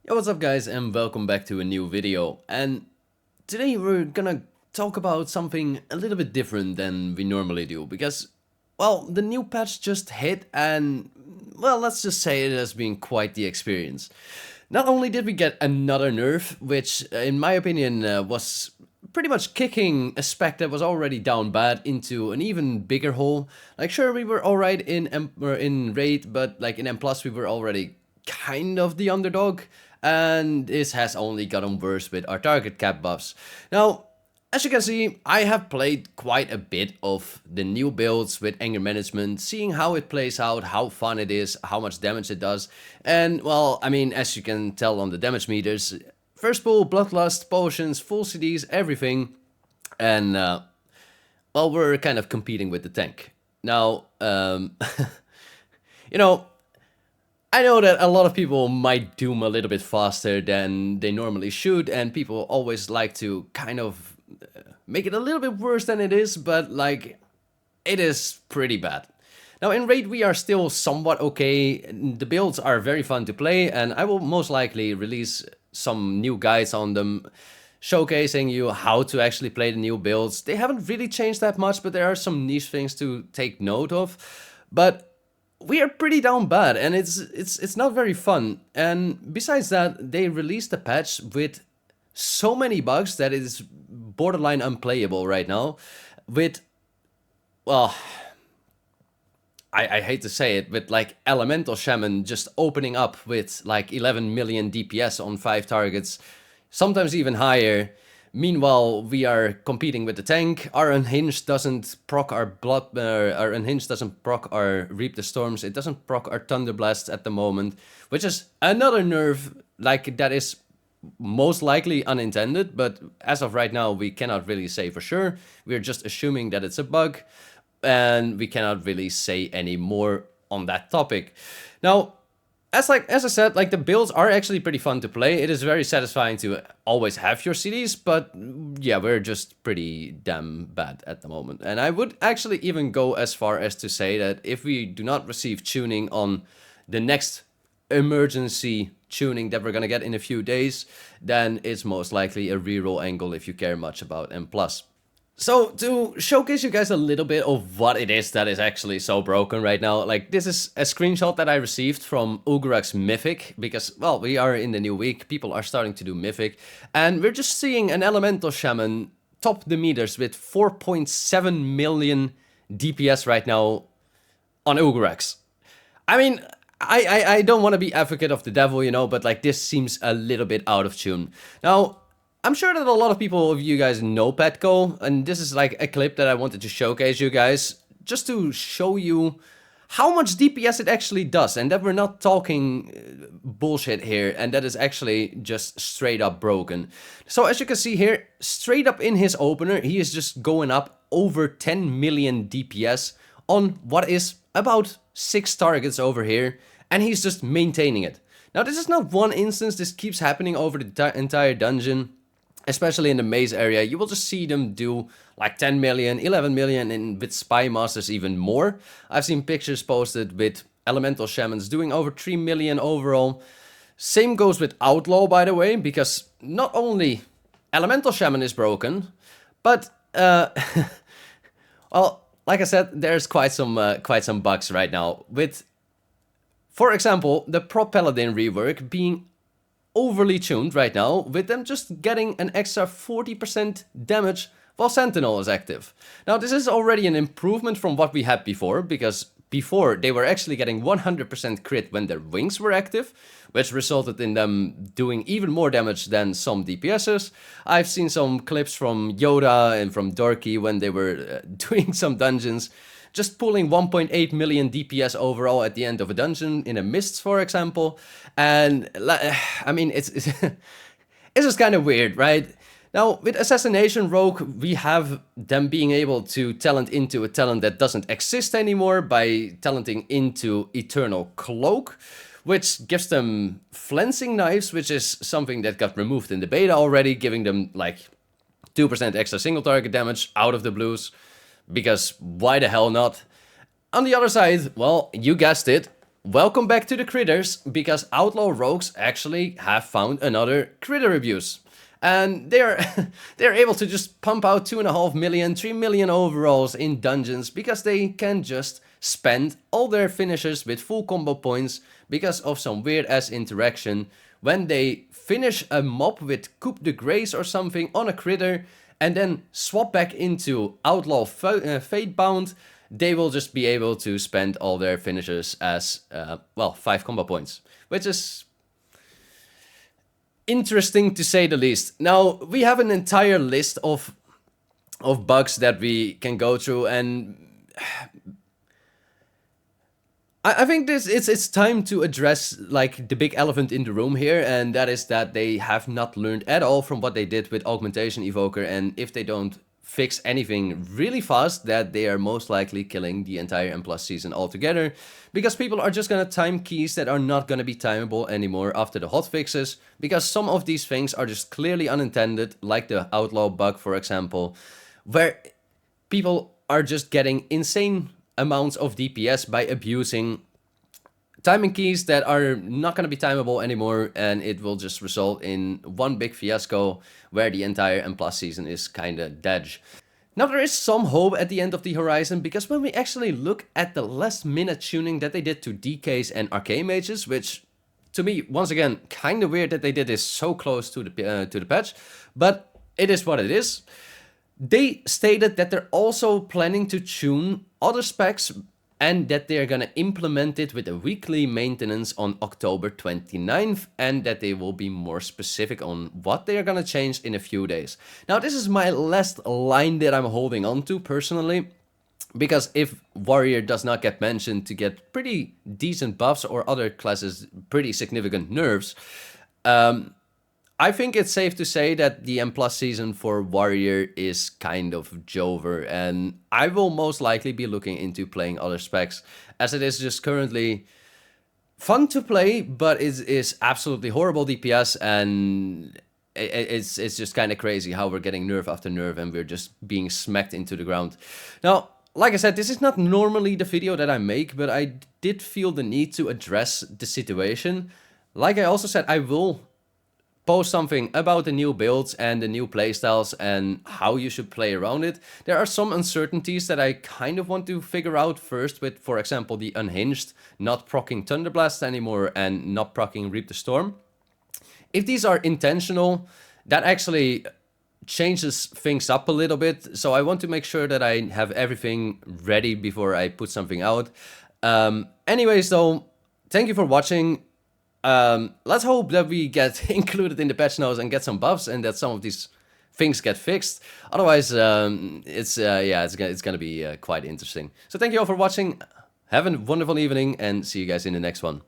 Yo, what's up guys, and welcome back to a new video. And today we're gonna talk about something a little bit different than we normally do, because, well, the new patch just hit and, well, let's just say it has been quite the experience. Not only did we get another nerf, which in my opinion was pretty much kicking a spec that was already down bad into an even bigger hole. Like, sure, we were alright in in Raid, but like in M+, we were already kind of the underdog, and this has only gotten worse with our target cap buffs. Now, as you can see, I have played quite a bit of the new builds with anger management, seeing how it plays out, how fun it is, how much damage it does, and, well, I mean, as you can tell on the damage meters, first pull, bloodlust, potions, full CDs, everything, and, well, we're kind of competing with the tank. Now, you know, I know that a lot of people might doom a little bit faster than they normally should, and people always like to kind of make it a little bit worse than it is, but like, it is pretty bad. Now in Raid we are still somewhat okay, the builds are very fun to play, and I will most likely release some new guides on them, showcasing you how to actually play the new builds. They haven't really changed that much, but there are some niche things to take note of. But we are pretty down bad, and it's not very fun. And besides that, they released a patch with so many bugs that it is borderline unplayable right now. With, well, I hate to say it, with like Elemental Shaman just opening up with like 11 million DPS on 5 targets, sometimes even higher. Meanwhile, we are competing with the tank. Our Unhinged doesn't proc our our Unhinged doesn't proc our Reap the Storms. It doesn't proc our Thunder Blasts at the moment, which is another nerf, like, that is most likely unintended, but as of right now, we cannot really say for sure. We're just assuming that it's a bug, and we cannot really say any more on that topic. Now, as I said, like, the builds are actually pretty fun to play. It is very satisfying to always have your CDs, but yeah, we're just pretty damn bad at the moment. And I would actually even go as far as to say that if we do not receive tuning on the next emergency tuning that we're gonna get in a few days, then it's most likely a reroll angle if you care much about M+. So, to showcase you guys a little bit of what it is that is actually so broken right now, like, this is a screenshot that I received from Ugarak's Mythic, because, well, we are in the new week, people are starting to do Mythic, and we're just seeing an Elemental Shaman top the meters with 4.7 million DPS right now on Ugarak's. I mean, I don't want to be advocate of the devil, you know, but like, this seems a little bit out of tune. Now, I'm sure that a lot of people of you guys know Petco, and this is like a clip that I wanted to showcase you guys, just to show you how much DPS it actually does, and that we're not talking bullshit here, and that is actually just straight up broken. So as you can see here, straight up in his opener, he is just going up over 10 million DPS on what is about 6 targets over here, and he's just maintaining it. Now, this is not one instance, this keeps happening over the entire dungeon. Especially in the maze area, you will just see them do like 10 million, 11 million, and with Spy Masters even more. I've seen pictures posted with Elemental Shamans doing over 3 million overall. Same goes with Outlaw, by the way, because not only Elemental Shaman is broken, but, well, like I said, there's quite some bugs right now. With, for example, the Pro Paladin rework being overly tuned right now, with them just getting an extra 40% damage while Sentinel is active. Now, this is already an improvement from what we had before, because before they were actually getting 100% crit when their wings were active, which resulted in them doing even more damage than some DPSs. I've seen some clips from Yoda and from Dorky when they were doing some dungeons, just pulling 1.8 million DPS overall at the end of a dungeon in a Mists, for example. And, I mean, it's just kind of weird, right? Now, with Assassination Rogue, we have them being able to talent into a talent that doesn't exist anymore by talenting into Eternal Cloak, which gives them Flensing Knives, which is something that got removed in the beta already, giving them like 2% extra single target damage out of the blues. Because why the hell not? On the other side, well, you guessed it, welcome back to the critters, because Outlaw Rogues actually have found another critter abuse. And they're they're able to just pump out 2.5 million, 3 million overalls in dungeons because they can just spend all their finishers with full combo points because of some weird ass interaction. When they finish a mob with Coup de Grace or something on a critter and then swap back into Outlaw Fatebound, they will just be able to spend all their finishers as, well, 5 combo points, which is interesting to say the least. Now, we have an entire list of bugs that we can go through, and I think it's time to address like the big elephant in the room here, and that is that they have not learned at all from what they did with Augmentation Evoker, and if they don't fix anything really fast, that they are most likely killing the entire M+ season altogether, because people are just gonna time keys that are not gonna be timeable anymore after the hotfixes, because some of these things are just clearly unintended, like the Outlaw bug, for example, where people are just getting insane amounts of DPS by abusing timing keys that are not going to be timeable anymore, and it will just result in one big fiasco where the entire M+ season is kind of dead. Now, there is some hope at the end of the horizon, because when we actually look at the last minute tuning that they did to DKs and Arcane Mages, which to me, once again, kind of weird that they did this so close to the patch, but it is what it is. They stated that they're also planning to tune other specs and that they're gonna implement it with a weekly maintenance on October 29th, and that they will be more specific on what they are gonna change in a few days. Now, this is my last line that I'm holding on to personally, because if Warrior does not get mentioned to get pretty decent buffs or other classes pretty significant nerfs, I think it's safe to say that the M+ season for Warrior is kind of over, and I will most likely be looking into playing other specs, as it is just currently fun to play, but it is absolutely horrible DPS, and it's just kind of crazy how we're getting nerf after nerf and we're just being smacked into the ground. Now, like I said, this is not normally the video that I make, but I did feel the need to address the situation. Like I also said, I will post something about the new builds and the new playstyles and how you should play around it. There are some uncertainties that I kind of want to figure out first with, for example, the Unhinged not proccing Thunderblast anymore and not proccing Reap the Storm. If these are intentional, that actually changes things up a little bit, so I want to make sure that I have everything ready before I put something out. Anyways though, thank you for watching. Let's hope that we get included in the patch notes and get some buffs, and that some of these things get fixed. Otherwise, it's gonna be quite interesting. So thank you all for watching. Have a wonderful evening, and see you guys in the next one.